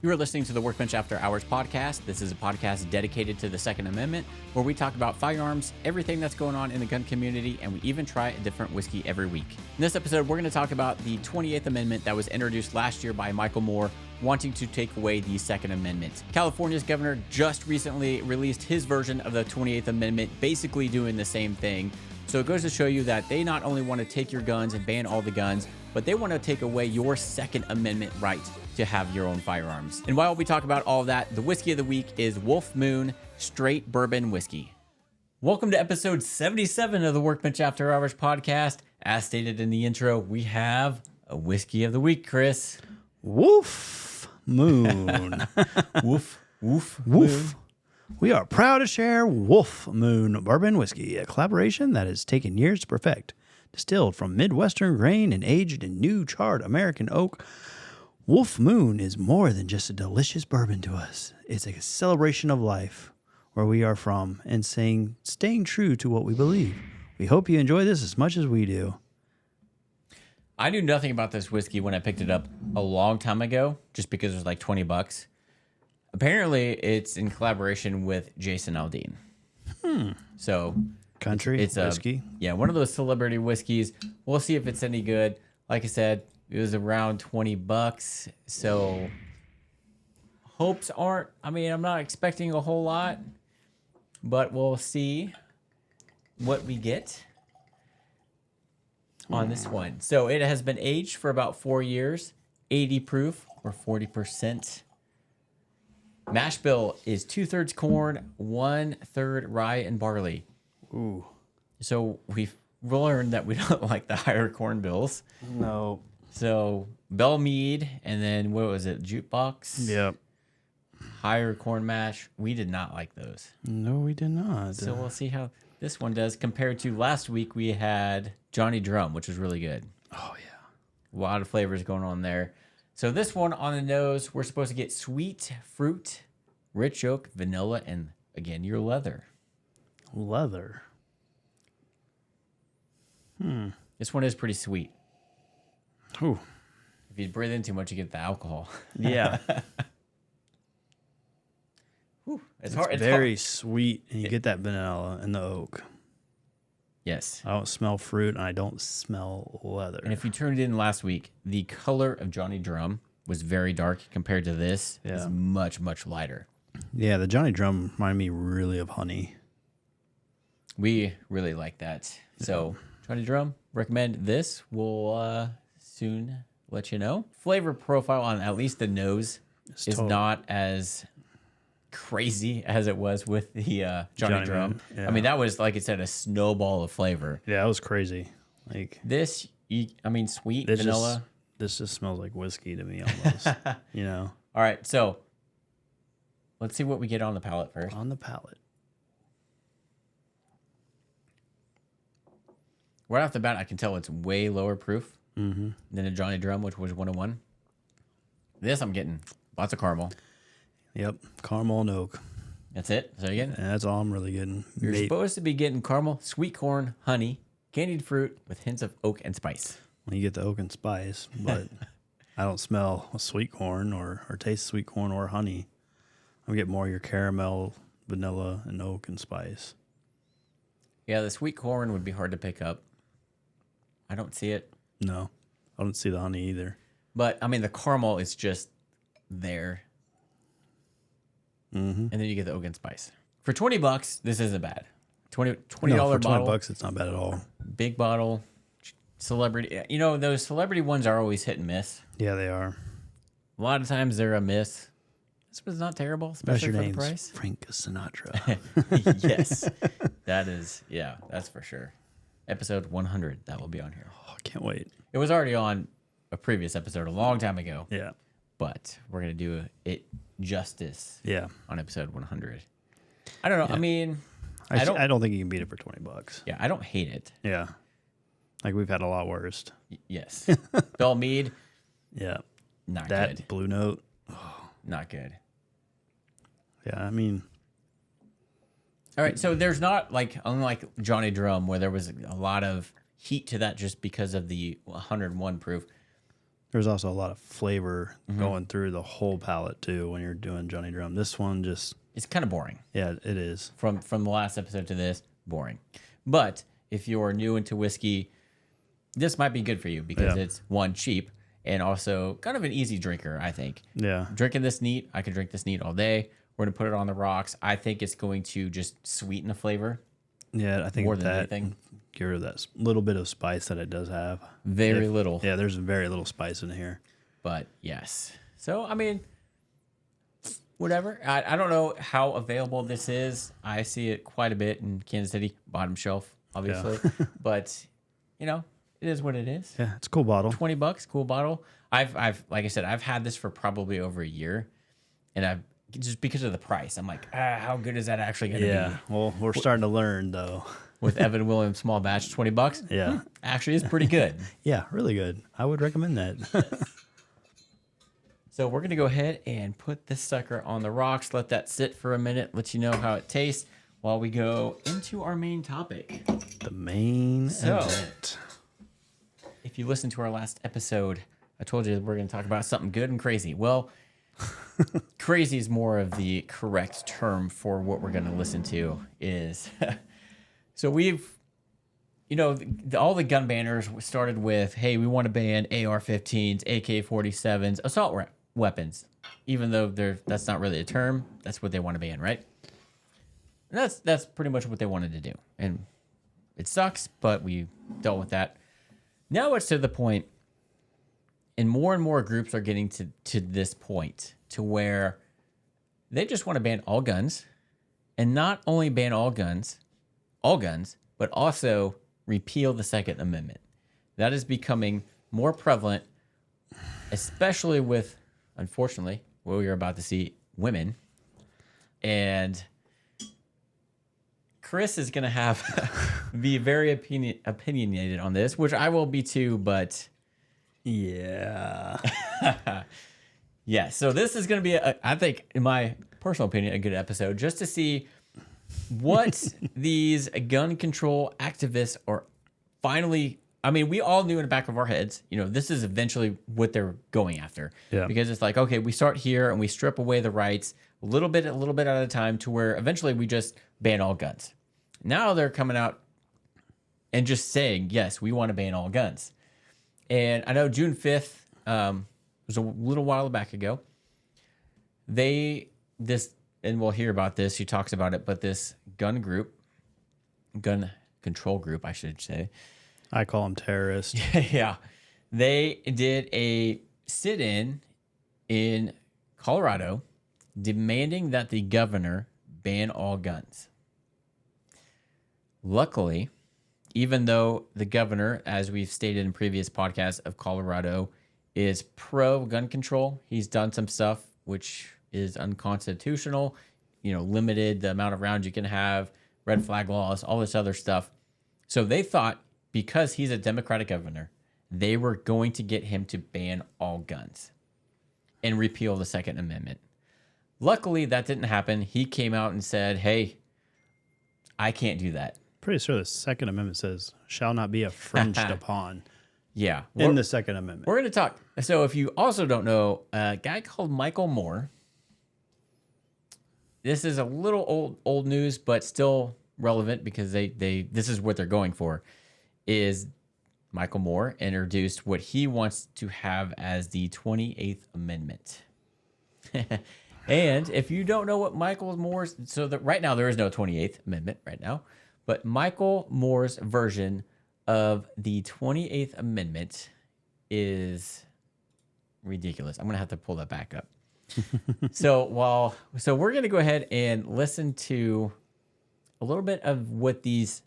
You are listening to the Workbench After Hours podcast. This is a podcast dedicated to the Second Amendment, where we talk about firearms, everything that's going on in the gun community, and we even try a different whiskey every week. In this episode, we're going to talk about the 28th Amendment that was introduced last year by Michael Moore, wanting to take away the Second Amendment. California's governor just recently released his version of the 28th Amendment, basically doing the same thing. So it goes to show you that they not only want to take your guns and ban all the guns, but they want to take away your Second Amendment right to have your own firearms. And while we talk about all of that, the whiskey of the week is Wolf Moon Straight Bourbon Whiskey. Welcome to episode 77 of the Workbench After Hours podcast. As stated in the intro, we have a whiskey of the week, Chris. Wolf Moon. Woof, woof, Woof. moon. We are proud to share Wolf Moon Bourbon Whiskey, a collaboration that has taken years to perfect. Distilled from Midwestern grain and aged in new charred American oak, Wolf Moon is more than just a delicious bourbon to us. It's a celebration of life, where we are from, and staying true to what we believe. We hope you enjoy this as much as we do. I knew nothing about this whiskey when I picked it up a long time ago, just because it was like $20. Apparently, it's in collaboration with Jason Aldean. So Country it's whiskey. One of those celebrity whiskeys. We'll see if it's any good. Like I said, it was around $20. So hopes aren't. I'm not expecting a whole lot, but we'll see what we get on this one. So it has been aged for about 4 years, 80 proof or 40%. Mash bill is 2/3 corn, 1/3 rye and barley. Ooh. So we've learned that we don't like the higher corn bills. No. So Bell Mead, and then what was it? Jukebox? Yep. Higher corn mash. We did not like those. No, we did not. So we'll see how this one does compared to last week. We had Johnny Drum, which was really good. Oh, yeah. A lot of flavors going on there. So this one on the nose, we're supposed to get sweet fruit, rich oak, vanilla, and again, your leather. Leather. This one is pretty sweet. Ooh. If you breathe in too much, you get the alcohol. Yeah. Whew, it's It's hard. It's very hard. sweet, and you get that vanilla and the oak. Yes. I don't smell fruit, and I don't smell leather. And if you turned in last week, the color of Johnny Drum was very dark compared to this. It's Yeah. much, much lighter. Yeah, the Johnny Drum reminded me really of honey. We really like that. So Johnny Drum, recommend this. We'll soon let you know. Flavor profile on at least the nose is not as crazy as it was with the Johnny Drum. Man, yeah. That was, like I said, a snowball of flavor. Yeah, that was crazy. Like This, sweet this vanilla. this just smells like whiskey to me almost. You know, All right, so let's see what we get on the palate first. on the palate. Right off the bat, I can tell it's way lower proof than a Johnny Drum, which was 101. This, I'm getting lots of caramel. Yep, caramel and oak. That's it. So again, And that's all I'm really getting. you're supposed to be getting caramel, sweet corn, honey, candied fruit with hints of oak and spice. When you get the oak and spice, but I don't smell sweet corn or taste sweet corn or honey. I get more your caramel, vanilla, and oak and spice. Yeah, the sweet corn would be hard to pick up. I don't see it. No, I don't see the honey either. But, the caramel is just there. Mm-hmm. And then you get the oak and spice. For $20, this isn't bad. $20 No, for bottle. $20, it's not bad at all. Big bottle. Celebrity. Those celebrity ones are always hit and miss. Yeah, they are. A lot of times they're a miss. This was not terrible, especially for the name's price. Frank Sinatra. Yes. That is, that's for sure. Episode 100, that will be on here. Oh, I can't wait. It was already on a previous episode a long time ago, Yeah. but we're going to do it justice Yeah. on episode 100. I don't know. Yeah. I don't think you can beat it for $20. I don't hate it. Yeah. Like we've had a lot worse. Yes. Bell Mead, Yeah. not That good. Blue Note. Not good. Yeah, All right, so there's not, unlike Johnny Drum, where there was a lot of heat to that just because of the 101 proof, There's also a lot of flavor going through the whole palate too when you're doing Johnny Drum. This one just It's kind of boring. Yeah, it is. From the last episode to this, boring. But if you're new into whiskey, this might be good for you because it's one, cheap, and also kind of an easy drinker, I think. Yeah. Drinking this neat, I could drink this neat all day. We're going to put it on the rocks. I think it's going to just sweeten the flavor. Yeah, I think more than that anything. Get rid of that little bit of spice that it does have. Very little. Yeah, there's very little spice in here. But yes. So, I mean, whatever. I don't know how available this is. I see it quite a bit in Kansas City, bottom shelf, obviously. But, you know, it is what it is. Yeah, it's a cool bottle. $20, cool bottle. I've like I said, I've had this for probably over a year, and I've just because of the price, I'm like, how good is that actually going to be? Yeah, well, we're starting to learn though. With Evan Williams small batch, $20. Yeah, actually, is pretty good. Yeah, really good. I would recommend that. So we're gonna go ahead and put this sucker on the rocks. Let that sit for a minute. Let you know how it tastes while we go into our main topic. The main event. If you listened to our last episode, I told you that we're gonna talk about something good and crazy. Well. Crazy is more of the correct term for what we're going to listen to is. So we've, you know, all the gun banners started with, hey, we want to ban AR-15s, AK-47s, assault weapons, even though that's not really a term. That's what they want to ban, right? And that's pretty much what they wanted to do. And it sucks, but we dealt with that. Now it's to the point, and more groups are getting to this point to where they just want to ban all guns, and not only ban all guns, but also repeal the Second Amendment. That is becoming more prevalent, especially with, unfortunately, what we're about to see, women. And Chris is going to be very opinionated on this, which I will be too, but... Yeah. Yeah, so this is going to be, I think, in my personal opinion, a good episode just to see what these gun control activists are finally. I mean, we all knew in the back of our heads, you know, this is eventually what they're going after. Yeah. Because it's like, okay, we start here and we strip away the rights a little bit at a time to where eventually we just ban all guns. Now they're coming out and just saying, yes, we want to ban all guns. And I know June 5th, was a little while back ago. And we'll hear about this. He talks about it, but this gun control group, I should say. I call them terrorists. Yeah. They did a sit-in in Colorado demanding that the governor ban all guns. Luckily, even though the governor, as we've stated in previous podcasts of Colorado, is pro-gun control, he's done some stuff which is unconstitutional, you know, limited the amount of rounds you can have, red flag laws, all this other stuff. So they thought because he's a Democratic governor, they were going to get him to ban all guns and repeal the Second Amendment. Luckily, that didn't happen. He came out and said, hey, I can't do that. Pretty sure the Second Amendment says, shall not be infringed upon. Yeah. In the Second Amendment. We're going to talk. So if you also don't know, a guy called Michael Moore, this is a little old news, but still relevant because this is what they're going for, is Michael Moore introduced what he wants to have as the 28th Amendment. And if you don't know what Michael Moore's, right now there is no 28th Amendment right now, but Michael Moore's version of the 28th Amendment is ridiculous. I'm going to have to pull that back up. So we're going to go ahead and listen to a little bit of what these,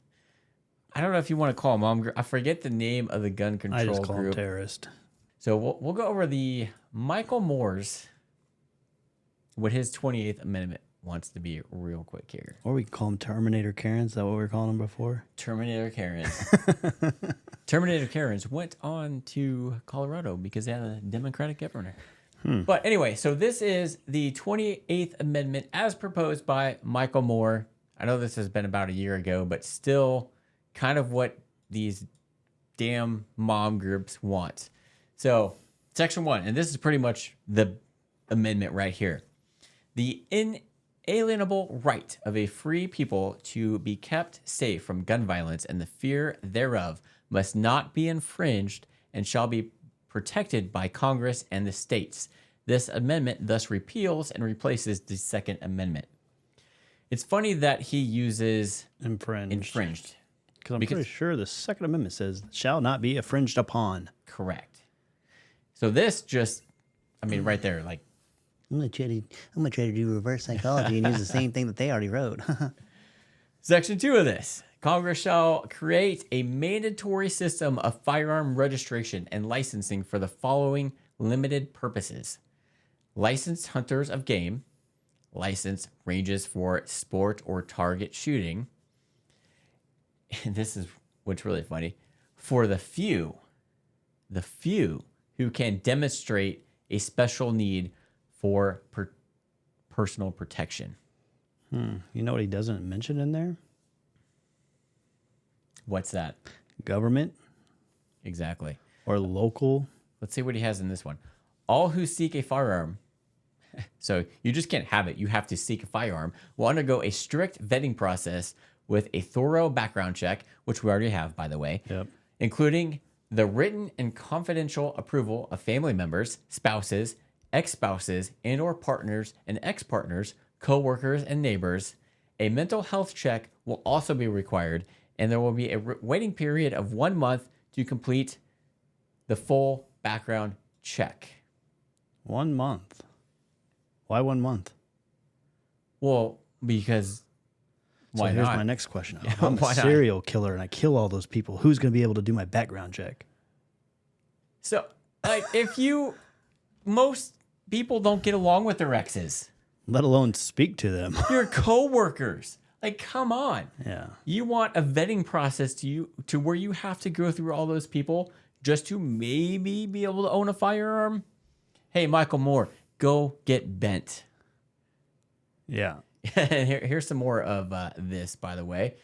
I don't know if you want to call them, I forget the name of the gun control I just call group. them terrorist. So we'll go over the Michael Moore's, what his 28th Amendment wants to be real quick here. Or we can call them Terminator Karens. Is that what we were calling them before? Terminator Karens. Terminator Karens went on to Colorado because they had a Democratic governor. But anyway, so this is the 28th Amendment as proposed by Michael Moore. I know this has been about a year ago, but still kind of what these damn mom groups want. So Section 1, and this is pretty much the amendment right here. The inalienable right of a free people to be kept safe from gun violence and the fear thereof must not be infringed and shall be protected by Congress and the states. This amendment thus repeals and replaces the Second Amendment. It's funny that he uses infringed. Because I'm pretty sure the Second Amendment says shall not be infringed upon. Correct. So this just, I mean, right there, like, I'm gonna try to do reverse psychology and use the same thing that they already wrote. Section 2 of this. Congress shall create a mandatory system of firearm registration and licensing for the following limited purposes. Licensed hunters of game, licensed ranges for sport or target shooting, and this is what's really funny, for the few who can demonstrate a special need for personal protection. You know what he doesn't mention in there? What's that? Government Exactly. or local. Let's see what he has in this one. All who seek a firearm, so you just can't have it, you have to seek a firearm, will undergo a strict vetting process with a thorough background check, which we already have, by the way, including the written and confidential approval of family members, spouses, ex-spouses, and or partners and ex-partners, co-workers, and neighbors. A mental health check will also be required, and there will be a waiting period of 1 month to complete the full background check. 1 month. Why 1 month? Well, because why so here's not? my next question. Yeah, I'm why a not? serial killer and I kill all those people. Who's going to be able to do my background check? So, like, most people don't get along with their exes. Let alone speak to them. Your coworkers. Like, come on. Yeah. You want a vetting process to where you have to go through all those people just to maybe be able to own a firearm? Hey, Michael Moore, go get bent. Yeah. Here's some more of this, by the way.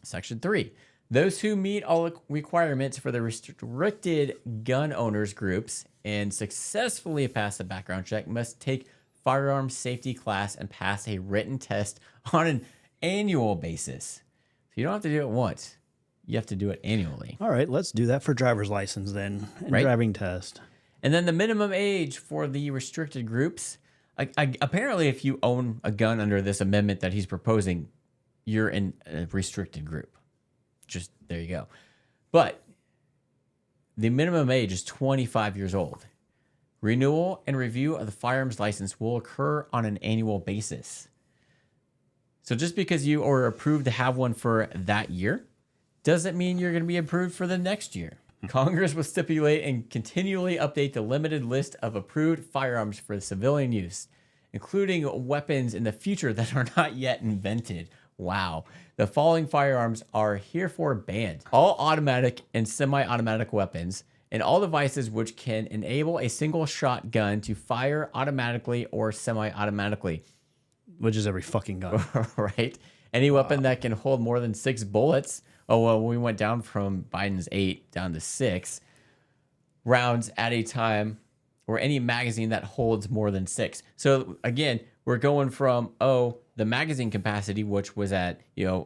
Section 3. Those who meet all requirements for the restricted gun owners groups and successfully pass a background check must take firearm safety class and pass a written test on an annual basis. So you don't have to do it once. You have to do it annually. All right, let's do that for driver's license then and Right. driving test. And then the minimum age for the restricted groups. Apparently, if you own a gun under this amendment that he's proposing, you're in a restricted group. Just there you go. But the minimum age is 25 years old. Renewal and review of the firearms license will occur on an annual basis. So just because you are approved to have one for that year doesn't mean you're going to be approved for the next year. Congress will stipulate and continually update the limited list of approved firearms for civilian use, including weapons in the future that are not yet invented. Wow. The following firearms are herefore banned: all automatic and semi-automatic weapons, and all devices which can enable a single shot gun to fire automatically or semi-automatically. Which is every fucking gun. Right? Any weapon that can hold more than 6 bullets. Oh, well, we went down from Biden's 8 down to 6 rounds at a time, or any magazine that holds more than 6. So again, we're going from, the magazine capacity, which was at,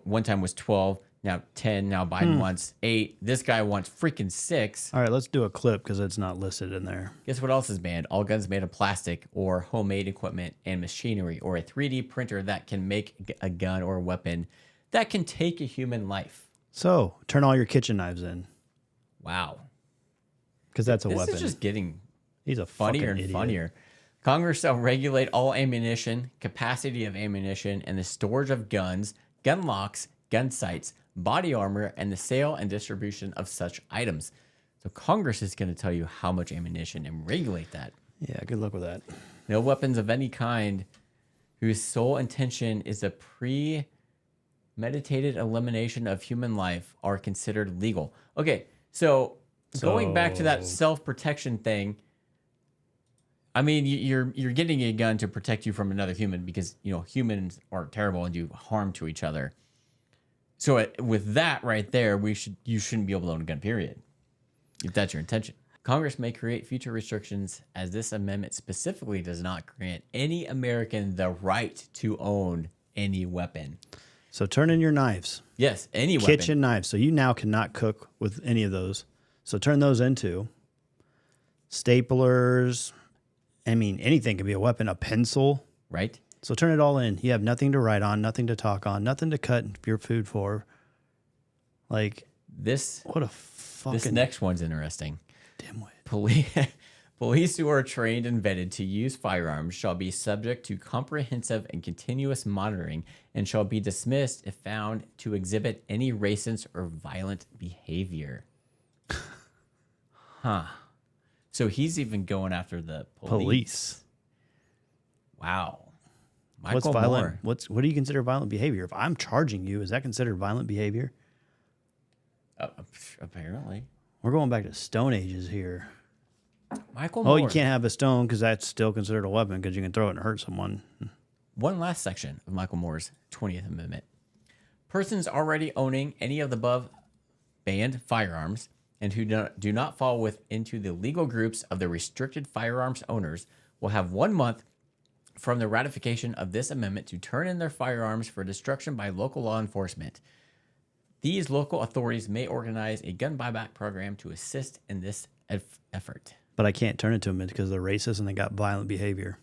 one time was 12, now 10, now Biden wants 8. This guy wants freaking 6. All right, let's do a clip because it's not listed in there. Guess what else is banned? All guns made of plastic or homemade equipment and machinery, or a 3D printer that can make a gun or a weapon that can take a human life. So, turn all your kitchen knives in Wow. because that's a This weapon. is just getting He's a funnier fucking and idiot. funnier. Congress shall regulate all ammunition, capacity of ammunition, and the storage of guns, gun locks, gun sights, body armor, and the sale and distribution of such items. So Congress is going to tell you how much ammunition and regulate that. Yeah, good luck with that. No weapons of any kind whose sole intention is a premeditated elimination of human life are considered legal. Okay, so going back to that self-protection thing, I mean, you're getting a gun to protect you from another human because, humans are terrible and do harm to each other. So with that right there, you shouldn't be able to own a gun, period, if that's your intention. Congress may create future restrictions as this amendment specifically does not grant any American the right to own any weapon. So turn in your knives. Yes, any weapon. Kitchen knives. So you now cannot cook with any of those. So turn those into staplers. I mean, anything can be a weapon, a pencil. Right? So turn it all in. You have nothing to write on, nothing to talk on, nothing to cut your food for. Like, This what a fucking this next one's interesting. dimwit. Police who are trained and vetted to use firearms shall be subject to comprehensive and continuous monitoring and shall be dismissed if found to exhibit any racist or violent behavior. Huh. So he's even going after the police. Wow. Michael What's violent? Moore. What do you consider violent behavior? If I'm charging you, is that considered violent behavior? Apparently. We're going back to Stone Ages here. Michael Moore. Oh, you can't have a stone because that's still considered a weapon because you can throw it and hurt someone. One last section of Michael Moore's 20th Amendment. Persons already owning any of the above banned firearms and who do not fall into the legal groups of the restricted firearms owners will have 1 month from the ratification of this amendment to turn in their firearms for destruction by local law enforcement. These local authorities may organize a gun buyback program to assist in this effort. But I can't turn it to them because they're racist and they got violent behavior.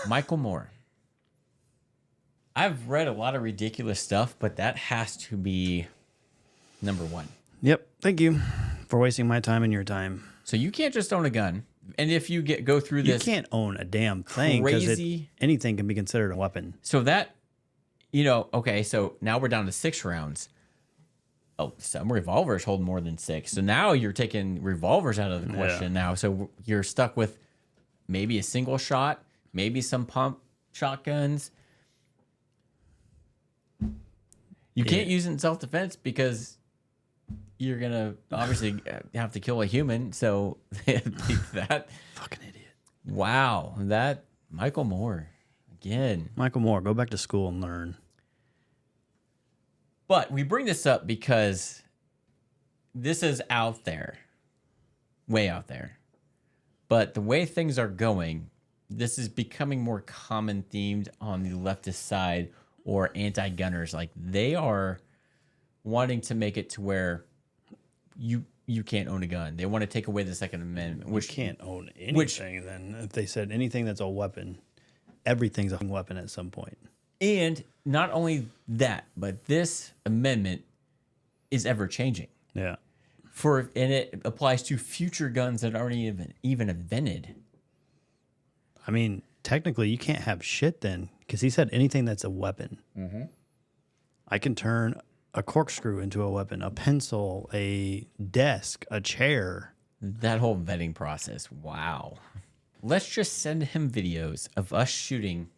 Michael Moore. I've read a lot of ridiculous stuff, but that has to be number one. Yep. Thank you for wasting my time and your time. So you can't just own a gun. And if you go through You this, can't own a damn thing because crazy. anything can be considered a weapon. So that, okay, so now we're down to 6 rounds. Oh, some revolvers hold more than 6. So now you're taking revolvers out of the question now. So you're stuck with maybe a single shot, maybe some pump shotguns. You can't use it in self-defense because you're going to obviously have to kill a human. So that. Fucking idiot. Wow. That Michael Moore again. Michael Moore, go back to school and learn. But we bring this up because this is out there, way out there. But the way things are going, this is becoming more common themed on the leftist side or anti-gunners. Like they are wanting to make it to where you can't own a gun. They want to take away the Second Amendment. Which can't own anything then. If they said anything that's a weapon, everything's a weapon at some point. And not only that, but this amendment is ever changing. Yeah. And it applies to future guns that aren't even invented. I mean, technically, you can't have shit then, because he said anything that's a weapon. Mm-hmm. I can turn a corkscrew into a weapon, a pencil, a desk, a chair. That whole vetting process. Wow. Let's just send him videos of us shooting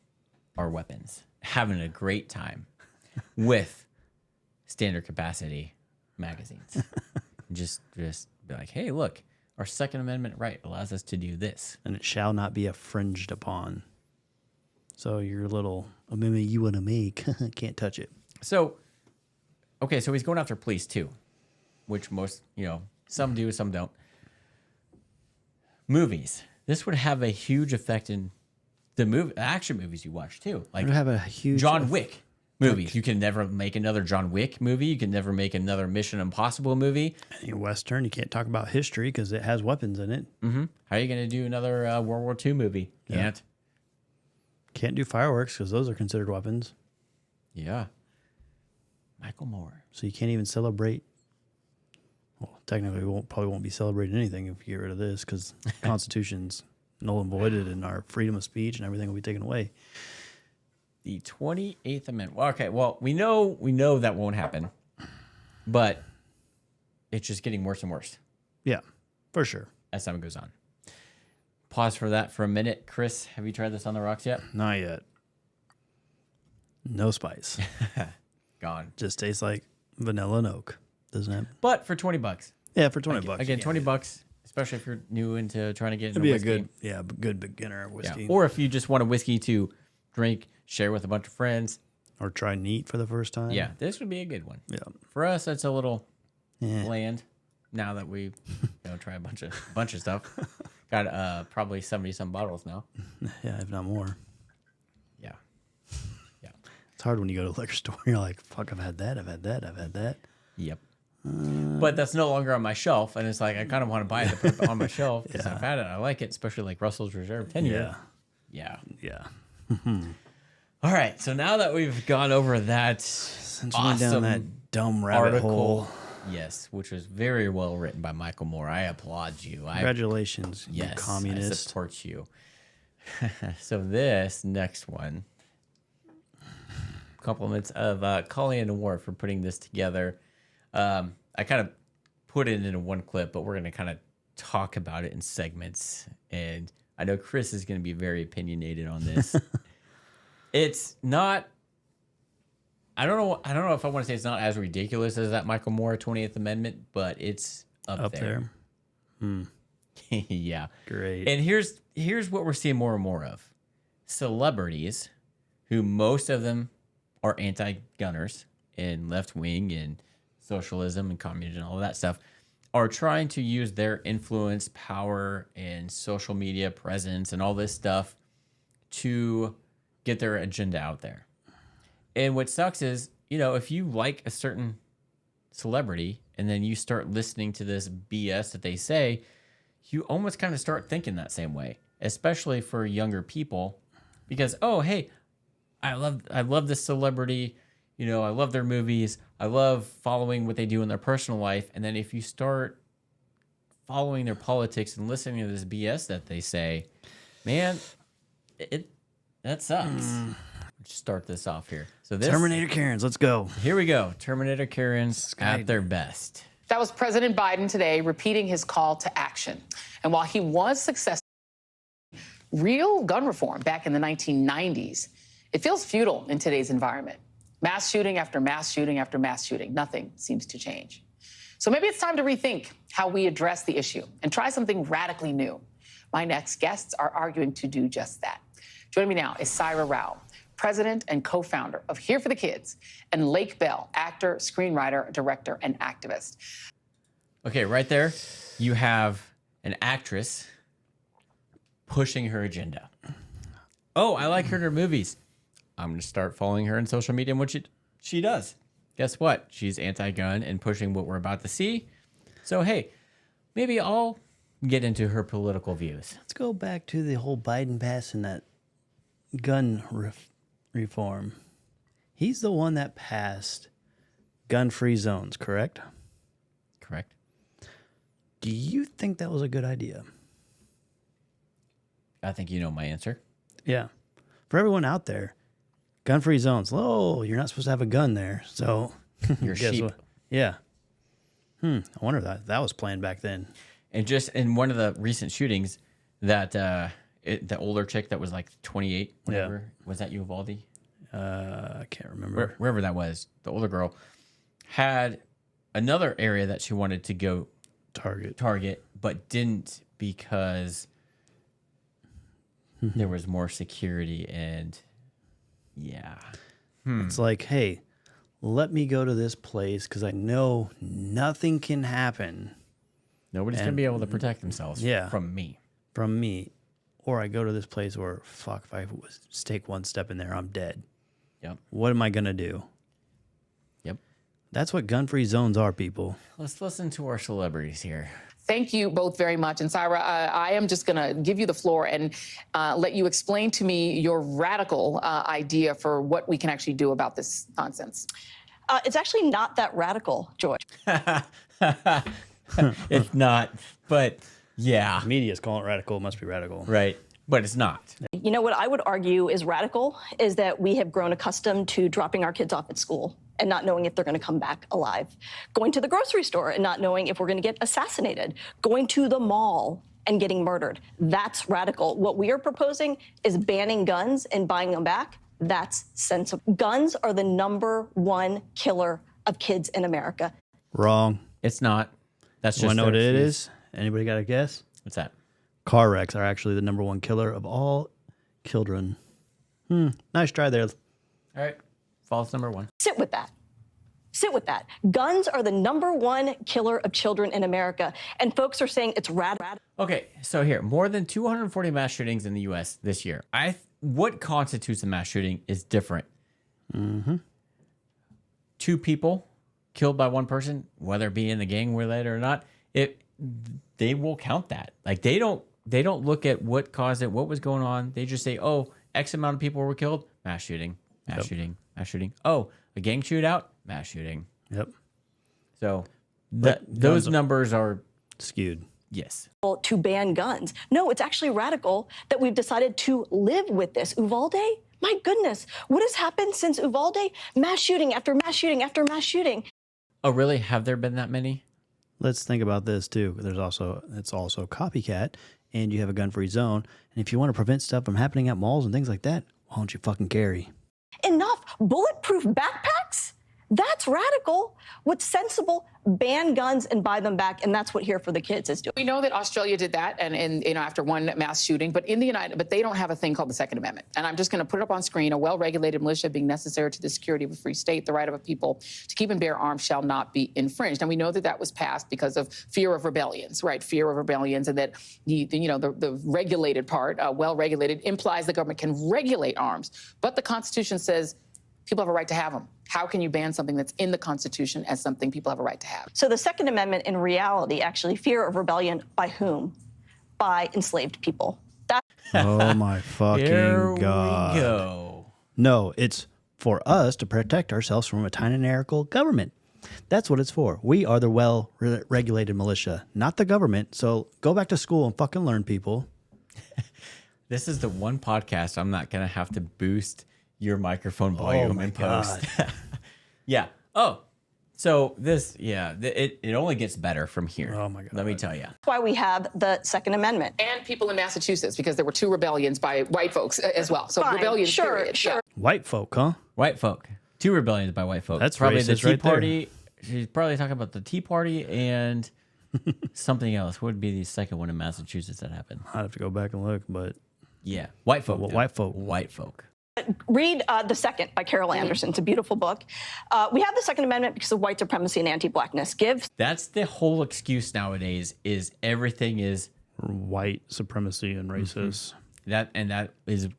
our weapons, having a great time with standard capacity magazines. just be like, hey, look, our Second Amendment right allows us to do this. And it shall not be infringed upon. So your little amendment you want to make, can't touch it. So, okay, so he's going after police too, which most, some do, some don't. Movies. This would have a huge effect in the action movies you watch too. Like It would have a huge John Wick movies. You can never make another John Wick movie. You can never make another Mission Impossible movie. Any Western, you can't talk about history because it has weapons in it. Mm-hmm. How are you going to do another World War II movie? Can't. Can't do fireworks because those are considered weapons. Yeah. Michael Moore. So you can't even celebrate. Well, technically, we probably won't be celebrating anything if you get rid of this because the Constitution's null and voided and our freedom of speech and everything will be taken away. The 28th Amendment. Well, okay, well, we know that won't happen, but it's just getting worse and worse. Yeah, for sure. As time goes on. Pause for that for a minute. Chris, have you tried this on the rocks yet? Not yet. No spice. Gone. Just tastes like vanilla and oak. Doesn't it? But for $20. Yeah, for $20. Again, $20, especially if you're new into trying to get into It'd be whiskey. a good beginner whiskey. Yeah. Or if you just want a whiskey to drink, share with a bunch of friends. Or try neat for the first time. Yeah, this would be a good one. Yeah. For us, that's a little bland. now that we try a bunch of stuff. Got probably 70-some bottles now. Yeah, if not more. Yeah. It's hard when you go to the liquor store. You're like, fuck, I've had that. Yep. But that's no longer on my shelf, and it's like I kind of want to buy it to put it on my shelf because I've had it. I like it, especially like Russell's Reserve 10 year. Yeah. All right. So now that we've gone over that Since we went awesome down that dumb rabbit hole. Yes, which was very well written by Michael Moore. I applaud you. Congratulations, you Yes, communist. I support you. So this next one, compliments of Colleen and Ward for putting this together. I kind of put it into one clip, but we're going to kind of talk about it in segments. And I know Chris is going to be very opinionated on this. It's not. I don't know if I want to say it's not as ridiculous as that Michael Moore 20th Amendment, but it's up there. Yeah. Great. And here's what we're seeing more and more of. Celebrities, who most of them are anti-gunners and left-wing and socialism and communism and all of that stuff, are trying to use their influence, power, and social media presence and all this stuff to get their agenda out there. And what sucks is, if you like a certain celebrity and then you start listening to this BS that they say, you almost kind of start thinking that same way, especially for younger people, because, oh, hey, I love this celebrity, I love their movies, I love following what they do in their personal life, and then if you start following their politics and listening to this BS that they say, man, that sucks. Let's start this off here. So this Terminator Karens, let's go. Here we go. Terminator Karens at their best. That was President Biden today repeating his call to action. And while he was successful in real gun reform back in the 1990s, it feels futile in today's environment. Mass shooting after mass shooting after mass shooting. Nothing seems to change. So maybe it's time to rethink how we address the issue and try something radically new. My next guests are arguing to do just that. Joining me now is Saira Rao, president and co-founder of Here for the Kids, and Lake Bell, actor, screenwriter, director, and activist. Okay, right there, you have an actress pushing her agenda. Oh, I like her in her movies. I'm going to start following her on social media and what she does. Guess what? She's anti-gun and pushing what we're about to see. So, hey, maybe I'll get into her political views. Let's go back to the whole Biden passing that gun reform. He's the one that passed gun-free zones, correct? Correct. Do you think that was a good idea? I think you know my answer. Yeah. For everyone out there, gun-free zones. Oh, you're not supposed to have a gun there. So You're guess sheep. what? Yeah. I wonder if that was planned back then. And just in one of the recent shootings, that the older chick that was like 28, whatever, was that Uvalde? I can't remember. Wherever that was, the older girl had another area that she wanted to go target, but didn't because there was more security and It's like, hey, let me go to this place because I know nothing can happen nobody's going to be able to protect themselves from me. from me. Or I go to this place where, fuck, if I take one step in there, I'm dead. Yep. What am I going to do? Yep. That's what gun-free zones are, people. Let's listen to our celebrities here. Thank you both very much. And Saira, I am just going to give you the floor and let you explain to me your radical idea for what we can actually do about this nonsense. It's actually not that radical, George. It's not, but yeah. Media's calling it radical. It must be radical. Right. But it's not. You know what I would argue is radical is that we have grown accustomed to dropping our kids off at school and not knowing if they're going to come back alive. Going to the grocery store and not knowing if we're going to get assassinated. Going to the mall and getting murdered. That's radical. What we are proposing is banning guns and buying them back. That's sensible. Guns are the #1 killer of kids in America. Wrong. It's not. That's just Want to know what their it excuse. is? Anybody got a guess? What's that? Car wrecks are actually the #1 killer of all children. Nice try there. All right. False number one. Sit with that. Sit with that. Guns are the #1 killer of children in America. And folks are saying it's radical. Okay, so here, more than 240 mass shootings in the U.S. this year. What constitutes a mass shooting is different. Mm-hmm. 2 people killed by 1 person, whether it be in the gang related or not, they will count that. Like they don't look at what caused it, what was going on. They just say, oh, X amount of people were killed, mass shooting, mass shooting, mass shooting. Oh, a gang shootout, mass shooting. Yep. So those numbers are skewed. Yes. To ban guns. No, it's actually radical that we've decided to live with this. Uvalde? My goodness, what has happened since Uvalde? Mass shooting after mass shooting after mass shooting. Oh, really? Have there been that many? Let's think about this too. It's also copycat, and you have a gun-free zone. And if you want to prevent stuff from happening at malls and things like that, why don't you fucking carry? Enough. Bulletproof backpacks? That's radical. What's sensible? Ban guns and buy them back, and that's what Here for the Kids is doing. We know that Australia did that, and after one mass shooting, but they don't have a thing called the Second Amendment. And I'm just going to put it up on screen: a well-regulated militia being necessary to the security of a free state, the right of a people to keep and bear arms shall not be infringed. And we know that was passed because of fear of rebellions, right? Fear of rebellions, and that the regulated part, well-regulated, implies the government can regulate arms, but the Constitution says people have a right to have them. How can you ban something that's in the Constitution as something people have a right to have? So the Second Amendment, in reality, actually, fear of rebellion by whom? By enslaved people. Oh my fucking Here God. we go. No, it's for us to protect ourselves from a tyrannical government. That's what it's for. We are the well-regulated militia, not the government. So go back to school and fucking learn, people. This is the one podcast I'm not going to have to boost your microphone volume in post. Yeah. Oh, so this, it only gets better from here. Oh my God. Let me tell you. That's why we have the Second Amendment. And people in Massachusetts, because there were 2 rebellions by white folks as well. So Fine. rebellions, Sure, period. sure. Yeah. White folk, huh? White folk. 2 rebellions by white folk. That's probably the racist Tea right there. Party. She's probably talking about the Tea Party and something else. What would be the second one in Massachusetts that happened? I'd have to go back and look, but Yeah. White folk. Well, dude. white folk. White folk. Read The Second by Carol Anderson. It's a beautiful book. We have the Second Amendment because of white supremacy and anti-blackness. That's the whole excuse nowadays, is everything is white supremacy and racist. that is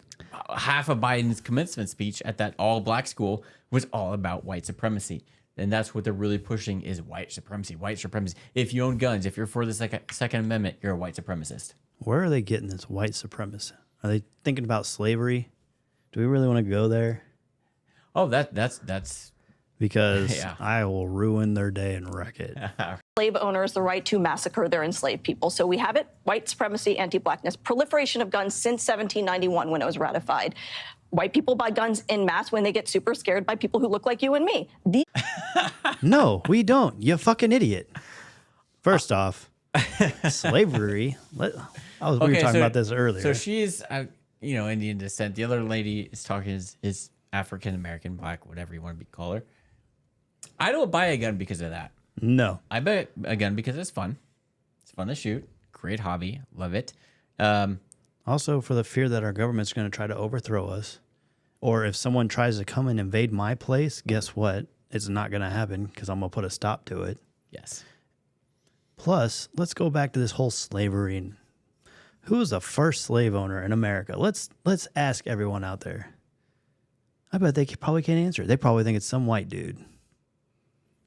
half of Biden's commencement speech at that all black school was all about white supremacy. And that's what they're really pushing, is white supremacy, white supremacy. If you own guns, if you're for the Second Amendment, you're a white supremacist. Where are they getting this white supremacy? Are they thinking about slavery? Do we really want to go there? Oh, that's Because Yeah. I will ruin their day and wreck it. Slave owners the right to massacre their enslaved people. So we have it: white supremacy, anti-blackness, proliferation of guns since 1791 when it was ratified. White people buy guns en masse when they get super scared by people who look like you and me. No, we don't. You fucking idiot. First off, slavery. We were talking about this earlier. So she's, Indian descent. The other lady is talking is African American, black, whatever you want to call her. I don't buy a gun because of that. No. I buy a gun because it's fun. It's fun to shoot. Great hobby. Love it. Also, for the fear that our government's going to try to overthrow us. Or if someone tries to come and invade my place, guess what? It's not going to happen because I'm going to put a stop to it. Yes. Plus, let's go back to this whole slavery. And who was the first slave owner in America? Let's ask everyone out there. I bet they probably can't answer it. They probably think it's some white dude.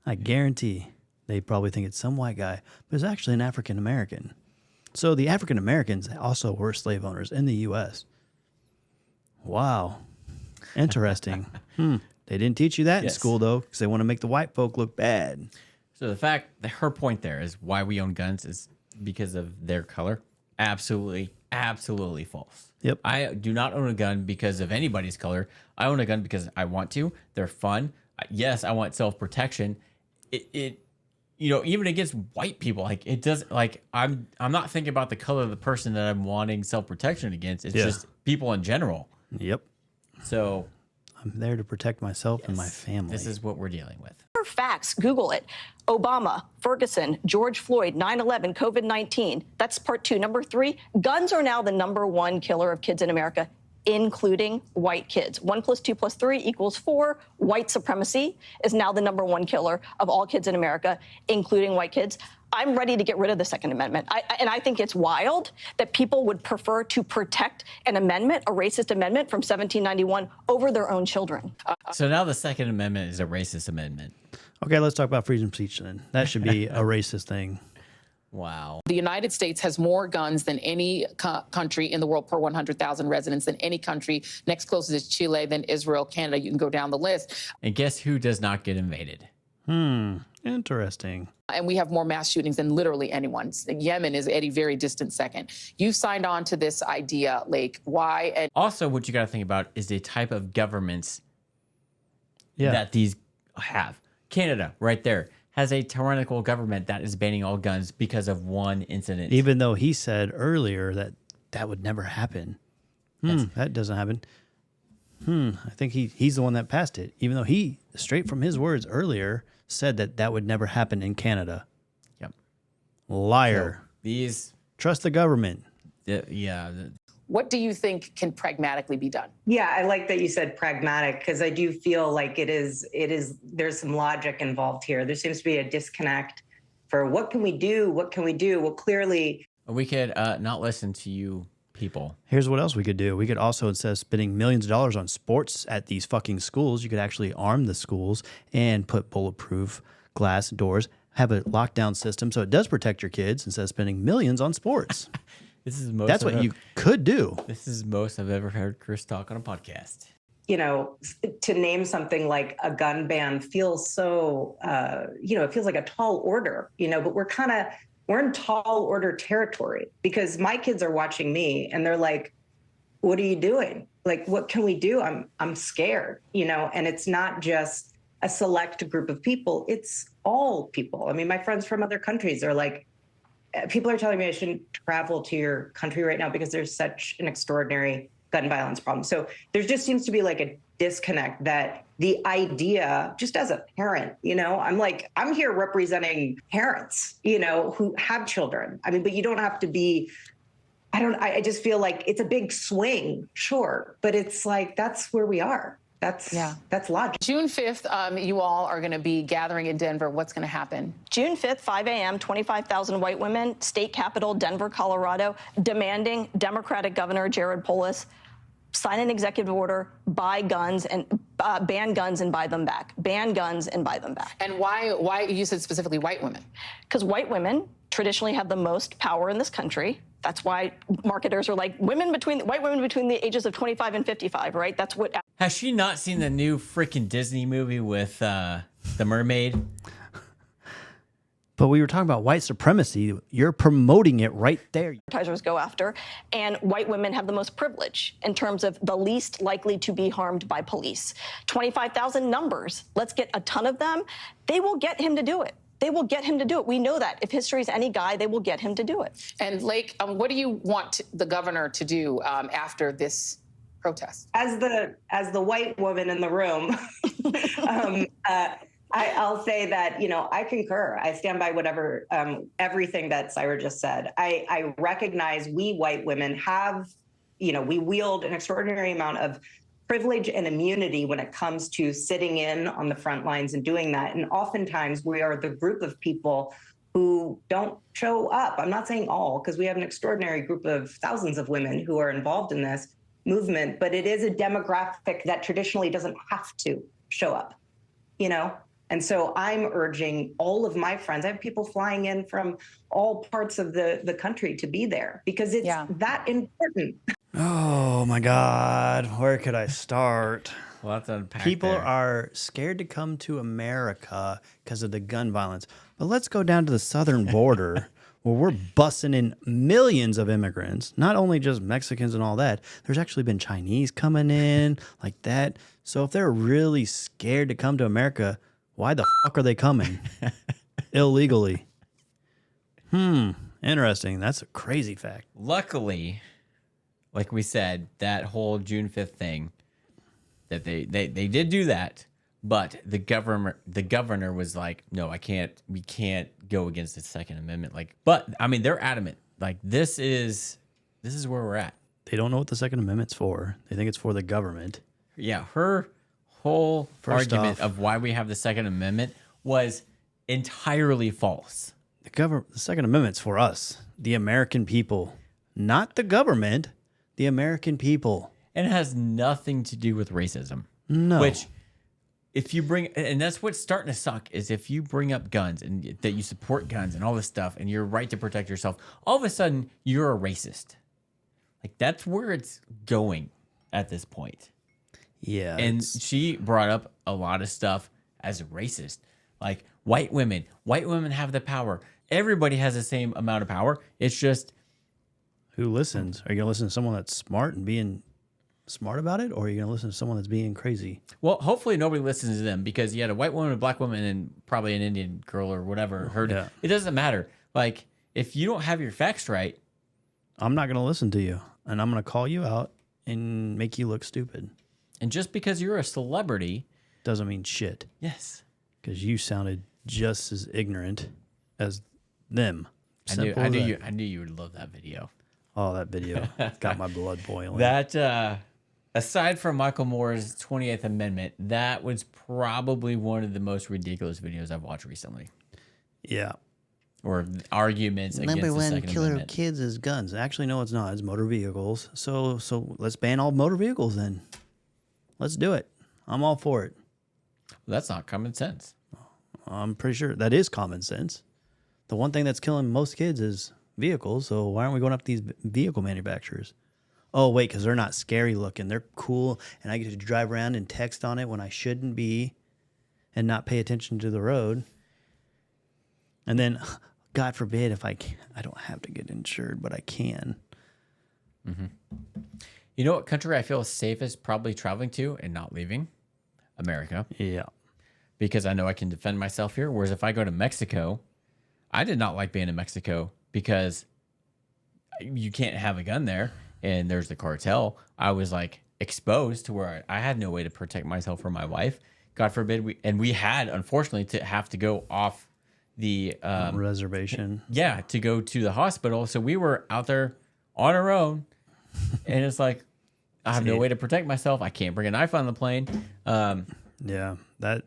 I guarantee they probably think it's some white guy, but it's actually an African American. So the African Americans also were slave owners in the U.S. Wow. Interesting. They didn't teach you that in school, though, because they want to make the white folk look bad. So the fact that her point there is why we own guns is because of their color. Absolutely, absolutely false. Yep. I do not own a gun because of anybody's color. I own a gun because I want to. They're fun. Yes, I want self-protection. Even against white people, like it doesn't, like I'm not thinking about the color of the person that I'm wanting self-protection against. It's just people in general. Yep. So I'm there to protect myself and my family. This is what we're dealing with. Facts, Google it. Obama, Ferguson, George Floyd, 9/11, COVID-19. That's part 2. Number 3, guns are now the #1 killer of kids in America. including white kids. 1 + 2 + 3 = 4. White supremacy is now the #1 killer of all kids in America, including white kids. I'm ready to get rid of the Second Amendment. I think it's wild that people would prefer to protect an amendment, a racist amendment from 1791, over their own children. So now the Second Amendment is a racist amendment. Okay, let's talk about freedom of speech then. That should be a racist thing. Wow. The United States has more guns than any country in the world per 100,000 residents, than any country. Next closest is Chile, then Israel, Canada. You can go down the list. And guess who does not get invaded? Interesting. And we have more mass shootings than literally anyone. Yemen is at a very distant second. You signed on to this idea, Lake. Why? And Also, what you got to think about is the type of governments Yeah. that these have. Canada, right there, has a tyrannical government that is banning all guns because of one incident. Even though he said earlier that that would never happen. That doesn't happen. I think he's the one that passed it. Even though he, straight from his words earlier, said that that would never happen in Canada. Yep. Liar. So these, Trust the government. yeah. what do you think can pragmatically be done? Yeah, I like that you said pragmatic, because I do feel like there's some logic involved here. There seems to be a disconnect for what can we do? What can we do? Well, clearly. We could not listen to you people. Here's what else we could do. We could also, instead of spending millions of dollars on sports at these fucking schools, you could actually arm the schools and put bulletproof glass doors, have a lockdown system so it does protect your kids instead of spending millions on sports. This is most. That's what you could do. This is most I've ever heard Chris talk on a podcast. You know, to name something like a gun ban feels so, it feels like a tall order, but we're in tall order territory, because my kids are watching me and they're like, what are you doing? Like, what can we do? I'm scared, and it's not just a select group of people. It's all people. I mean, my friends from other countries are like, people are telling me I shouldn't travel to your country right now because there's such an extraordinary gun violence problem. So there just seems to be like a disconnect that the idea, just as a parent, I'm here representing parents, who have children. I mean, but you don't have to be, I just feel like it's a big swing, sure. But it's like, that's where we are. That's logic. June 5th, you all are going to be gathering in Denver. What's going to happen? June 5th, 5 a.m., 25,000 white women, state capitol, Denver, Colorado, demanding Democratic Governor Jared Polis sign an executive order, buy guns and ban guns and buy them back. Ban guns and buy them back. And why you said specifically white women? Because white women traditionally have the most power in this country. That's why marketers are like white women between the ages of 25 and 55, right? That's what. Has she not seen the new freaking Disney movie with the mermaid? But we were talking about white supremacy. You're promoting it right there. Advertisers go after, and white women have the most privilege in terms of the least likely to be harmed by police. 25,000 numbers. Let's get a ton of them. They will get him to do it. They will get him to do it. We know that. If history is any guide, they will get him to do it. And Lake, what do you want the governor to do after this protest? As the white woman in the room, I'll say that, I concur. I stand by whatever, everything that Syra just said. I recognize we white women have, we wield an extraordinary amount of privilege and immunity when it comes to sitting in on the front lines and doing that. And oftentimes we are the group of people who don't show up. I'm not saying all, because we have an extraordinary group of thousands of women who are involved in this movement, but it is a demographic that traditionally doesn't have to show up, And so I'm urging all of my friends, I have people flying in from all parts of the country to be there, because it's that important. Oh my God. Where could I start? Well, that's unpacked. People there. are scared to come to America because of the gun violence. But let's go down to the southern border where we're bussing in millions of immigrants, not only just Mexicans and all that. There's actually been Chinese coming in like that. So if they're really scared to come to America, why the fuck are they coming? Illegally. Interesting. That's a crazy fact. Luckily, like we said, that whole June 5th thing, that they did do that, but the governor was like, no, we can't go against the Second Amendment. Like, but I mean, they're adamant. Like, this is where we're at. They don't know what the Second Amendment's for. They think it's for the government. Yeah, her whole First argument off- of why we have the Second Amendment was entirely false. The Second Amendment's for us, the American people, not the government, the American people. And it has nothing to do with racism. No. Which, if you bring, and that's what's starting to suck, is if you bring up guns and that you support guns and all this stuff and your right to protect yourself, all of a sudden you're a racist. Like, that's where it's going at this point. Yeah. And she brought up a lot of stuff as racist. Like, white women have the power. Everybody has the same amount of power. It's just, who listens? Are you going to listen to someone that's smart and being smart about it? Or are you going to listen to someone that's being crazy? well, hopefully nobody listens to them, because you had a white woman, a black woman, and probably an Indian girl or whatever heard Yeah. it. It doesn't matter. Like, if you don't have your facts right, I'm not going to listen to you. And I'm going to call you out and make you look stupid. and just because you're a celebrity, Doesn't mean shit. yes. Because you sounded just as ignorant as them. I knew, Simple I as knew that. you. I knew you would love that video. Oh, that video got my blood boiling. That aside from Michael Moore's 28th Amendment, that was probably one of the most ridiculous videos I've watched recently, Yeah. or arguments against Number the one Second killer of Amendment. kids is guns. Actually, no, it's not. It's motor vehicles. So let's ban all motor vehicles then. Let's do it. I'm all for it. That's not common sense. I'm pretty sure that is common sense. The one thing that's killing most kids is vehicles. So why aren't we going up these vehicle manufacturers? Oh, wait, because they're not scary looking. They're cool. And I get to drive around and text on it when I shouldn't be and not pay attention to the road. And then, God forbid, if I don't have to get insured, but I can. You know what country I feel safest probably traveling to and not leaving? America. Yeah. Because I know I can defend myself here. Whereas if I go to Mexico, I did not like being in Mexico because you can't have a gun there and there's the cartel. I was like exposed to where I had no way to protect myself or my wife. God forbid we had, unfortunately, to have to go off the Reservation. yeah, to go to the hospital. So we were out there on our own, and it's like I have no way to protect myself. I can't bring a knife on the plane. Yeah. That.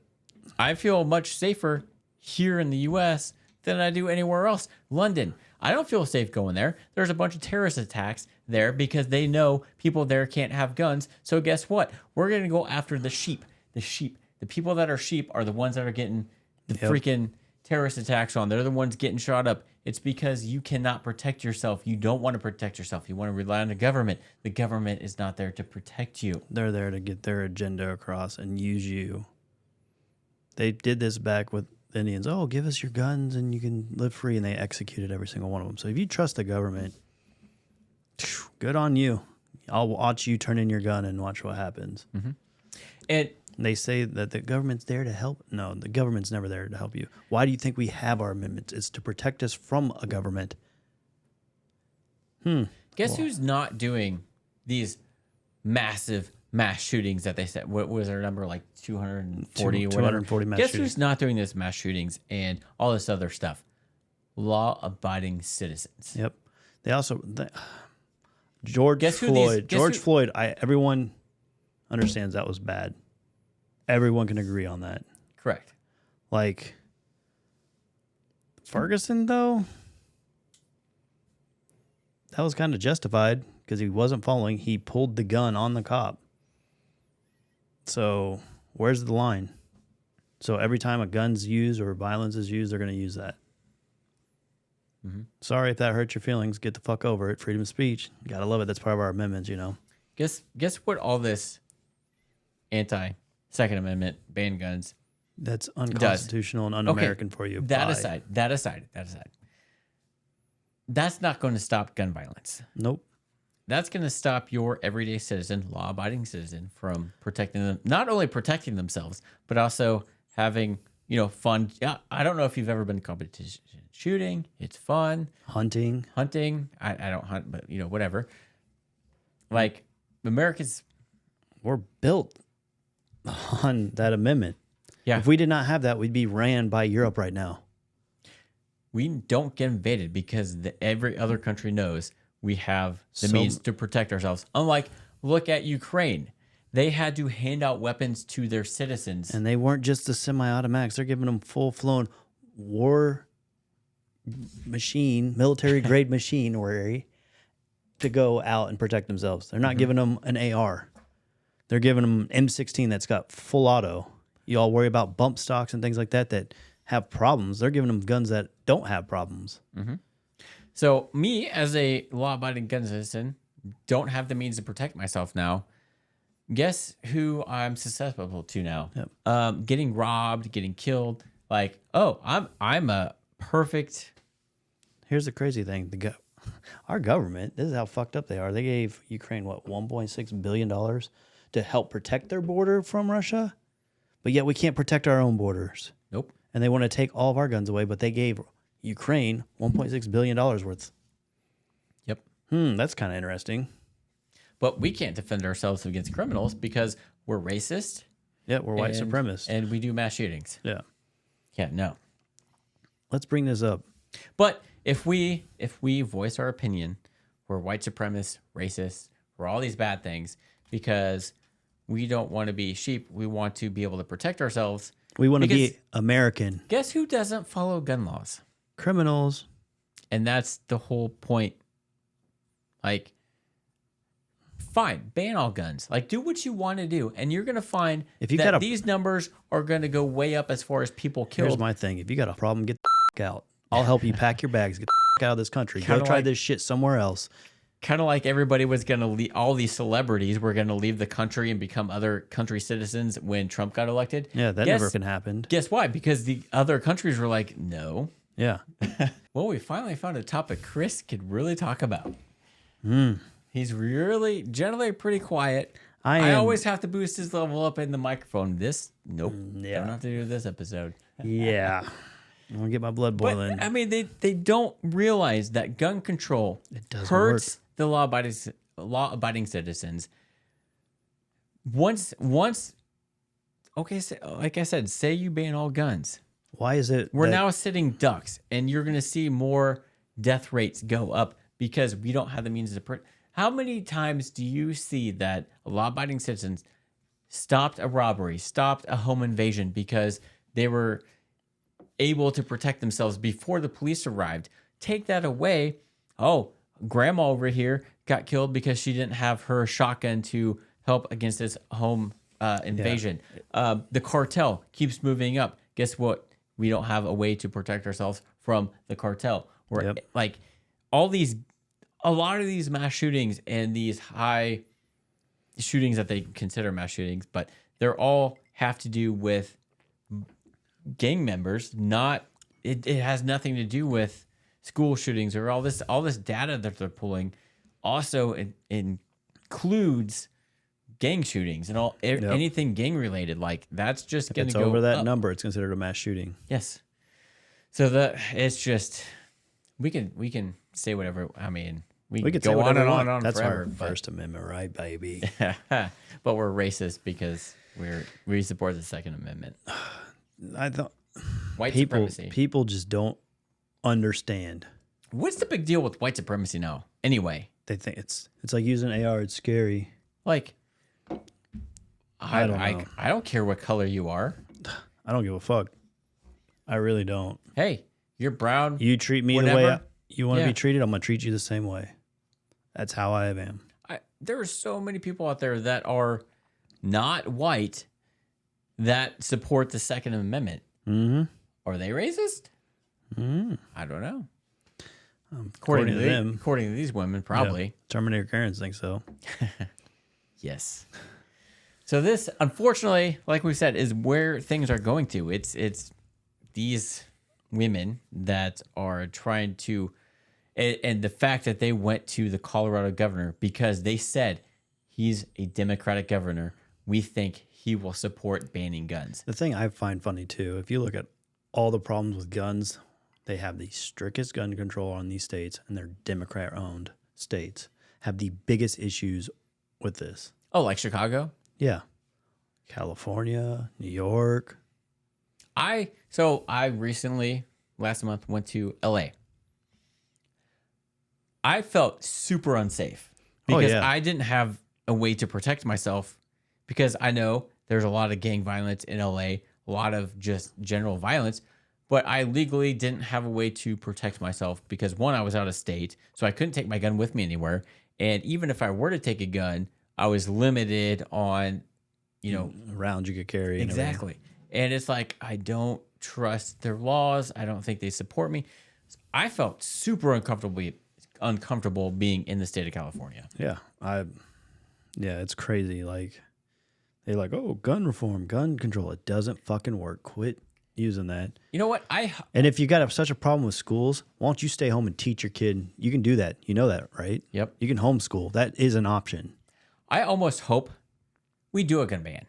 I feel much safer here in the U.S. than I do anywhere else. London, I don't feel safe going there. There's a bunch of terrorist attacks there because they know people there can't have guns. So guess what? We're going to go after the sheep. The sheep. The people that are sheep are the ones that are getting the freaking terrorist attacks on. They're the ones getting shot up. It's because you cannot protect yourself. You don't want to protect yourself. You want to rely on the government. The government is not there to protect you. They're there to get their agenda across and use you. They did this back with the Indians. Oh, give us your guns and you can live free. And they executed every single one of them. So if you trust the government, good on you. I'll watch you turn in your gun and watch what happens. And They say that the government's there to help. No, the government's never there to help you. Why do you think we have our amendments? It's to protect us from a government. guess who's not doing these massive mass shootings that they said? What was their number, like 240 or whatever? 240 mass Guess shootings. who's not doing this mass shootings and all this other stuff? Law-abiding citizens. Yep. They also George Guess who Floyd. these- guess George who- Floyd. Everyone understands that was bad. Everyone can agree on that. Correct. Like Ferguson, though, that was kind of justified because he wasn't following. He pulled the gun on the cop. So where's the line? So every time a gun's used or violence is used, they're going to use that. Sorry if that hurts your feelings. Get the fuck over it. Freedom of speech. Gotta love it. That's part of our amendments, you know. Guess what all this anti-Second Amendment ban guns. That's unconstitutional and un-American for you. That Bye. aside. That's not going to stop gun violence. Nope. That's going to stop your everyday citizen, law-abiding citizen, from protecting them, not only protecting themselves, but also having, fun. Yeah, I don't know if you've ever been to competition shooting. It's fun. Hunting. I don't hunt, but whatever. Like America's, We're built on that amendment. yeah. If we did not have that, we'd be ran by Europe right now. We don't get invaded because every other country knows we have the means to protect ourselves. Unlike, look at Ukraine. They had to hand out weapons to their citizens. And they weren't just the semi-automatics. They're giving them full-flown war machine, military-grade machinery to go out and protect themselves. They're not giving them an AR. They're giving them M16 that's got full auto. You all worry about bump stocks and things like that that have problems. They're giving them guns that don't have problems. So me, as a law-abiding gun citizen, don't have the means to protect myself now. Guess who I'm susceptible to now? Yep. Getting robbed, getting killed. Like, oh, I'm a perfect. Here's the crazy thing: our government. This is how fucked up they are. They gave Ukraine what $1.6 billion to help protect their border from Russia, but yet we can't protect our own borders. Nope. And they want to take all of our guns away, but they gave Ukraine $1.6 billion worth. Yep. That's kind of interesting. But we can't defend ourselves against criminals because we're racist. Yeah, we're white supremacists. And we do mass shootings. Yeah. Yeah, no. Let's bring this up. But if we voice our opinion, we're white supremacists, racists, we're all these bad things because we don't want to be sheep. We want to be able to protect ourselves. We want to be American. Guess who doesn't follow gun laws? Criminals. And that's the whole point. Like, fine, ban all guns. Like, do what you want to do. And you're going to find that these numbers are going to go way up as far as people killed. Here's my thing. If you got a problem, get the out. I'll help you pack your bags. Get the out of this country. Go try this shit somewhere else. Kind of like everybody was going to leave, all these celebrities were going to leave the country and become other country citizens when Trump got elected. Yeah, that never can happen. Guess why? Because the other countries were like, no. Yeah. Well, we finally found a topic Chris could really talk about. He's really generally pretty quiet. I always have to boost his level up in the microphone. Nope. Yeah. Don't have to do this episode. Yeah. I'm going to get my blood boiling. But, I mean, they don't realize that gun control hurts work. the law-abiding citizens. Once, okay, so, like I said, say you ban all guns. Why is it We're now sitting ducks, and you're going to see more death rates go up because we don't have the means to How many times do you see that law-abiding citizens stopped a robbery, stopped a home invasion because they were able to protect themselves before the police arrived? Take that away. Oh, grandma over here got killed because she didn't have her shotgun to help against this home invasion. Yeah. The cartel keeps moving up. Guess what? We don't have a way to protect ourselves from the cartel. We're like a lot of these mass shootings and these high shootings that they consider mass shootings, but they're all have to do with gang members. It has nothing to do with school shootings or all this data that they're pulling. Also, it includes gang shootings and anything gang related. Like that's just going to go over that up. number. It's considered a mass shooting. Yes. So it's just we can say whatever. I mean, we could go on and on. That's forever, our First Amendment, right, baby? But we're racist because we support the Second Amendment. I thought white supremacy. People just don't understand. What's the big deal with white supremacy now? Anyway, they think it's like using AR. It's scary. Like, I don't know. I don't care what color you are. I don't give a fuck. I really don't. Hey, you're brown. You treat me the way you want to be treated. I'm gonna treat you the same way. That's how I am. There are so many people out there that are not white that support the Second Amendment. Mm-hmm. Are they racist? Mm-hmm. I don't know. According to them. According to these women, probably. Yeah. Terminator Karens think so. Yes. So this, unfortunately, like we said, is where things are going to. It's these women that are trying to, and the fact that they went to the Colorado governor because they said he's a Democratic governor. We think he will support banning guns. The thing I find funny too, if you look at all the problems with guns, they have the strictest gun control on these states, and they're Democrat-owned states have the biggest issues with this. Oh, like Chicago? Yeah. California, New York. I recently, last month, went to LA. I felt super unsafe Oh, because yeah. I didn't have a way to protect myself because I know there's a lot of gang violence in LA, a lot of just general violence, but I legally didn't have a way to protect myself because one, I was out of state, so I couldn't take my gun with me anywhere. And even if I were to take a gun, I was limited on, rounds you could carry. And everything. exactly. And it's like, I don't trust their laws. I don't think they support me. I felt super uncomfortable being in the state of California. Yeah. It's crazy. Like, they're like, oh, gun reform, gun control. It doesn't fucking work. Quit using that. You know what? And if you got such a problem with schools, why don't you stay home and teach your kid? You can do that. You know that, right? Yep. You can homeschool. That is an option. I almost hope we do a gun ban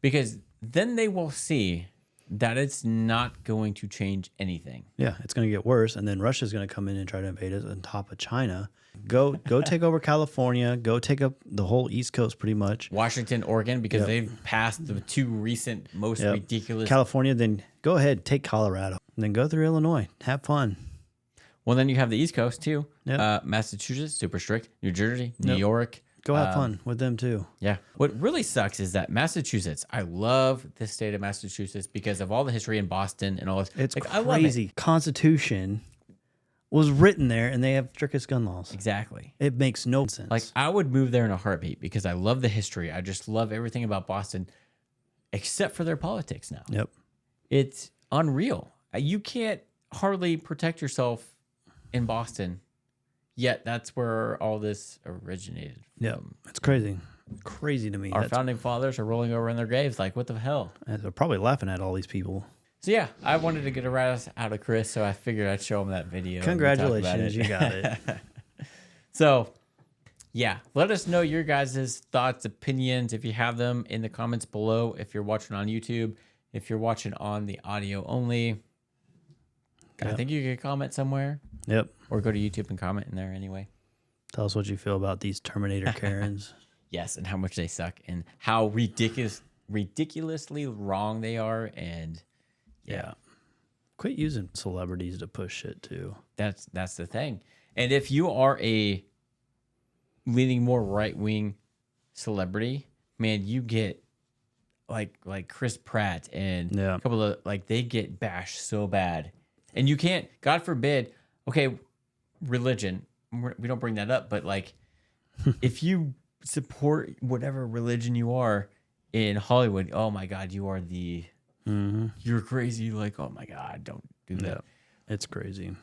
because then they will see that it's not going to change anything. Yeah, it's going to get worse, and then Russia's going to come in and try to invade us on top of China. Go take over California. Go take up the whole East Coast, pretty much. Washington, Oregon, because they've passed the two recent most ridiculous. California, then go ahead, take Colorado, and then go through Illinois. Have fun. Well, then you have the East Coast too. Yep. Massachusetts, super strict. New Jersey, New York. Go have fun with them too. Yeah. What really sucks is that Massachusetts, I love the state of Massachusetts because of all the history in Boston and all this. It's like, I love crazy. it. Constitution was written there, and they have strictest gun laws. Exactly. It makes no sense. Like, I would move there in a heartbeat because I love the history. I just love everything about Boston, except for their politics now. Yep. It's unreal. You can't hardly protect yourself in Boston, yet that's where all this originated from. Yeah, it's crazy. Crazy to me. Our founding fathers are rolling over in their graves like, what the hell? They're probably laughing at all these people. So yeah, I wanted to get a rise out of Chris, so I figured I'd show him that video. Congratulations, you got it. So yeah, let us know your guys' thoughts, opinions, if you have them in the comments below. If you're watching on YouTube, if you're watching on the audio only, I think you could comment somewhere. Yep. Or go to YouTube and comment in there anyway. Tell us what you feel about these Terminator Karens. Yes, and how much they suck and how ridiculously wrong they are. And yeah. Quit using celebrities to push shit too. That's the thing. And if you are a leaning more right-wing celebrity, man, you get like Chris Pratt and a couple of they get bashed so bad. And you can't, God forbid, okay, religion, we don't bring that up, but if you support whatever religion you are in Hollywood, oh my God, you are you're crazy. Like, oh my God, don't do that. Yeah. It's crazy.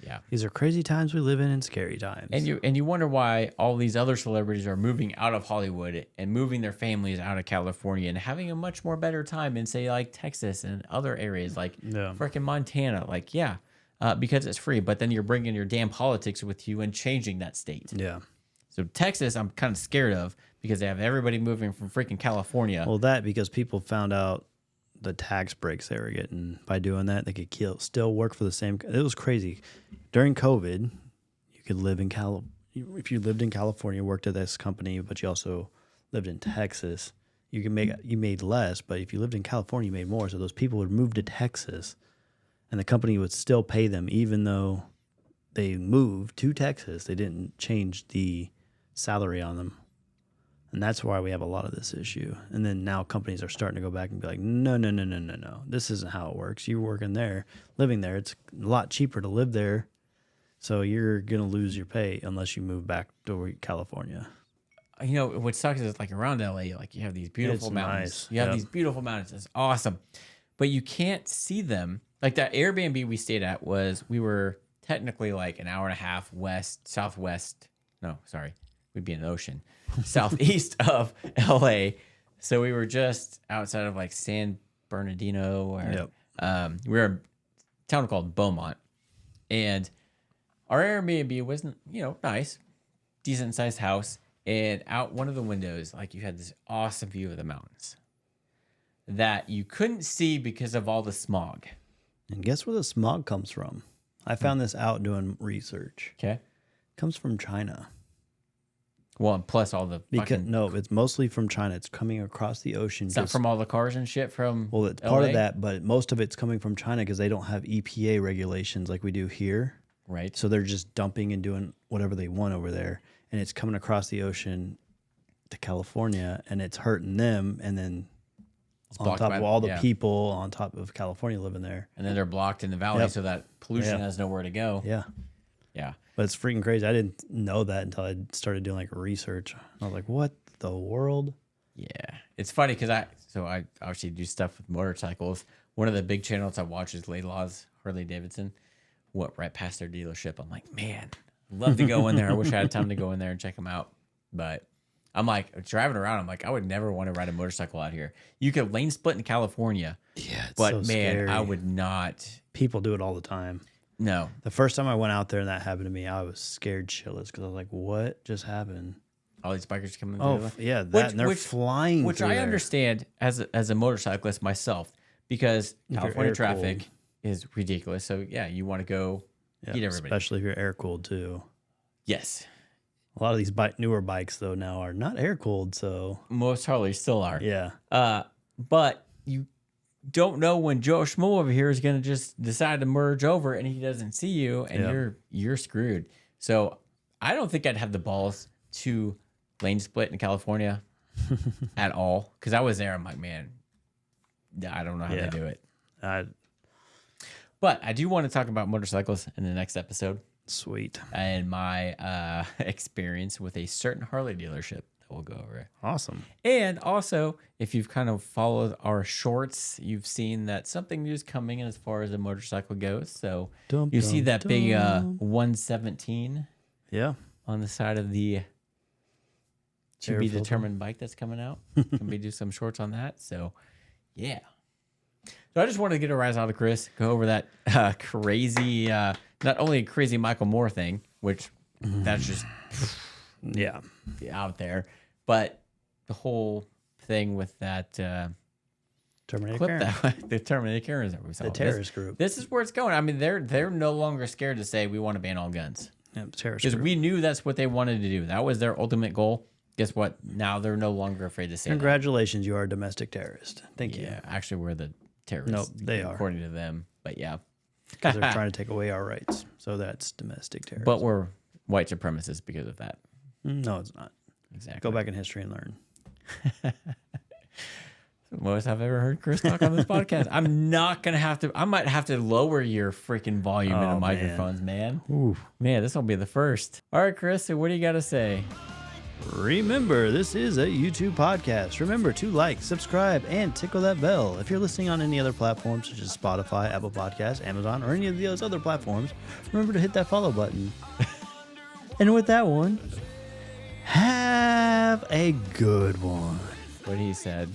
Yeah. These are crazy times we live in and scary times. And you wonder why all these other celebrities are moving out of Hollywood and moving their families out of California and having a much more better time in, say, like Texas and other areas like freaking Montana. Because it's free. But then you're bringing your damn politics with you and changing that state. Yeah. So Texas, I'm kind of scared of because they have everybody moving from freaking California. Well, because people found out the tax breaks they were getting by doing that. They could still work for the same. It was crazy. During COVID, you could live in if you lived in California, worked at this company, but you also lived in Texas, you made less. But if you lived in California, you made more. So those people would move to Texas, and the company would still pay them, even though they moved to Texas. They didn't change the salary on them. And that's why we have a lot of this issue. And then now companies are starting to go back and be like, no. This isn't how it works. You're working there, living there. It's a lot cheaper to live there. So you're going to lose your pay unless you move back to California. You know, what sucks is around LA, you have these beautiful mountains. Nice. You have these beautiful mountains. It's awesome. But you can't see them. Like that Airbnb we stayed at we were technically an hour and a half southwest. No, sorry. We'd be in the ocean. Southeast of LA. So we were just outside of San Bernardino. We were in a town called Beaumont. And our Airbnb wasn't, nice, decent sized house. And out one of the windows, you had this awesome view of the mountains that you couldn't see because of all the smog. And guess where the smog comes from? I found this out doing research. Okay. It comes from China. Well, and plus all the it's mostly from China. It's coming across the ocean. Is that from all the cars and shit from Well, it's LA? part of that, but most of it's coming from China because they don't have EPA regulations like we do here. Right. So they're just dumping and doing whatever they want over there, and it's coming across the ocean to California, and it's hurting them. And then on blocked top by- of all the yeah. people on top of California living there. And then they're blocked in the valley, Yep. so that pollution Yeah. has nowhere to go. Yeah. Yeah. But it's freaking crazy. I didn't know that until I started doing like research. I was like, what the world? Yeah. It's funny because I obviously do stuff with motorcycles. One of the big channels I watch is Laidlaw's Harley Davidson. Went right past their dealership. I'm like, man, I'd love to go in there. I wish I had time to go in there and check them out. But I'm like, driving around, I'm like, I would never want to ride a motorcycle out here. You could lane split in California. Yeah, it's But so man, scary. I would not. People do it all the time. No. The first time I went out there and that happened to me, I was scared shitless because I was like, what just happened? All these bikers coming Oh, through. yeah, that, and they're flying Which through I there. understand as a motorcycist myself, because you're California air traffic cooled. is ridiculous. So yeah, you want to go Yeah, beat everybody. especially if you're air cooled too. Yes. A lot of these newer bikes though now are not air cooled, so Most Harleys still are. yeah. But you don't know when Joe Schmo over here is going to just decide to merge over and he doesn't see you and Yeah. you're screwed. So I don't think I'd have the balls to lane split in California at all. Because I was there. I'm like, man, I don't know how Yeah. to do it. I, But I do want to talk about motorcycles in the next episode sweet. and my experience with a certain Harley dealership that we'll go over. Awesome. And also, if you've kind of followed our shorts, you've seen that something new is coming in as far as the motorcycle goes. So Dum, you see dum, that big dum. 117 Yeah. on the side of the to be Air filter. determined bike that's coming out. Can we do some shorts on that? So, yeah. So I just wanted to get a rise out of Chris, go over that crazy, not only a crazy Michael Moore thing, which that's just Yeah. out there, but the whole thing with that Terminator clip Karen. that the Terminator Karens that we saw. The terrorist group. This is where it's going. I mean, they're no longer scared to say we want to ban all guns Yeah, terrorist because group. we knew that's what they wanted to do. That was their ultimate goal. Guess what? Now they're no longer afraid to say that. Congratulations, you are a domestic terrorist. Thank you. Yeah, actually, we're the terrorists. Nope, they are. according to them. But yeah, Because they're trying to take away our rights. So that's domestic terrorism. but we're white supremacists because of that. No, it's not. Exactly. Go back in history and learn. Most I've ever heard Chris talk on this podcast. I'm not gonna have to. I might have to lower your freaking volume in the Oh, man. microphones, man. Ooh. Man, this will be the first. All right, Chris. So what do you got to say? Remember, this is a YouTube podcast. Remember to like, subscribe, and tickle that bell. If you're listening on any other platforms such as Spotify, Apple Podcasts, Amazon, or any of those other platforms, remember to hit that follow button. And with that one, have a good one. What he said.